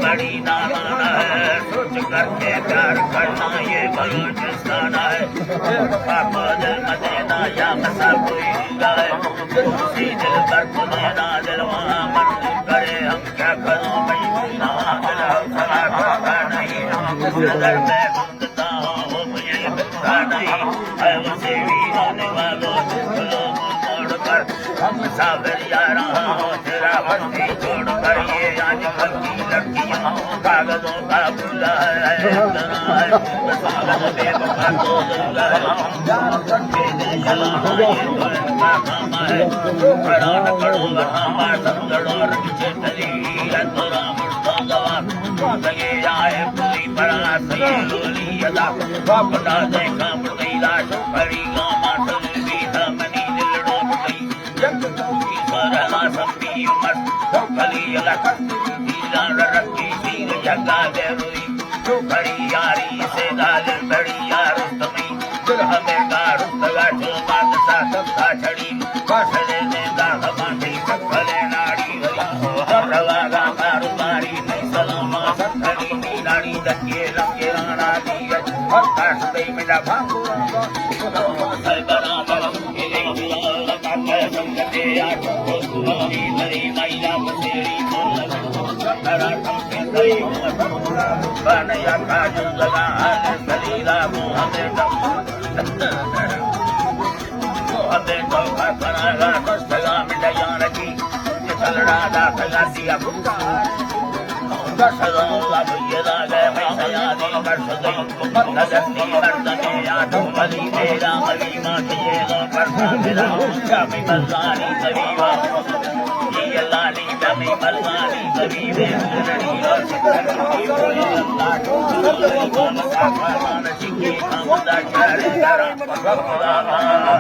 बड़ी नामाना है सोच करके प्यार करना ये बलूचिस्तान है पापा दिल मदेना या मसा कोई है उसी दिल पर खुदेना दिल वहाँ मंजूर करे हम क्या करों भाई ना दिल हौसला करता नहीं नजर में घूमता हूँ मुझे मिलता नहीं है उसे भी होने वालों छोड़ कर हम मुसाफिर जा रहा हूँ तेरा बस्ती छोड़ कर ये आजकल की लड़कियाँ कागजों का भूला है कागज बेवफा तो जला है जला ये तो इनका काम है खड़ा न करो वहाँ समझो रंगे तली तोरा मुर्दा गवा लगे जाए पूरी बड़ा सही लोली अदा बड़ा देखा मुर्दी लाश पड़ी गामा तलवी मनी दिलड़ो गई जग की सरला संपी उमर कली अलग दीला रखी दीन जगा देरुई जो बड़ी यारी से दाल बड़ी यार तुम्ही दिल हमें का रुतगा जो बात सा सबका छड़ी बासले ने दा हमारी सकले नाड़ी गई रवागा मारू मारी नहीं सलामा सकली नीलाड़ी दके लगे राणा दी हर काट दे मेरा भांगो है बराबर के ले संगते आठ सुनी मरी मैया बसेरी करा के दई बनया का जगा सलीला मोहम्मद मोहम्मद तो करागा कस्तगा मिटाया रखी चलड़ा दा कलासिया बुका दसदा भैया गए मैया दी बरस गई नजर नी मर्द में आठ मली मेरा मली मां ये लो परसा मेरा कभी मजानी तवीवा ये अल्लाह नी कभी मजानी तवीवे ननी और सिकरी बोले अल्लाह को मान सा मान सिके हम दा करे करा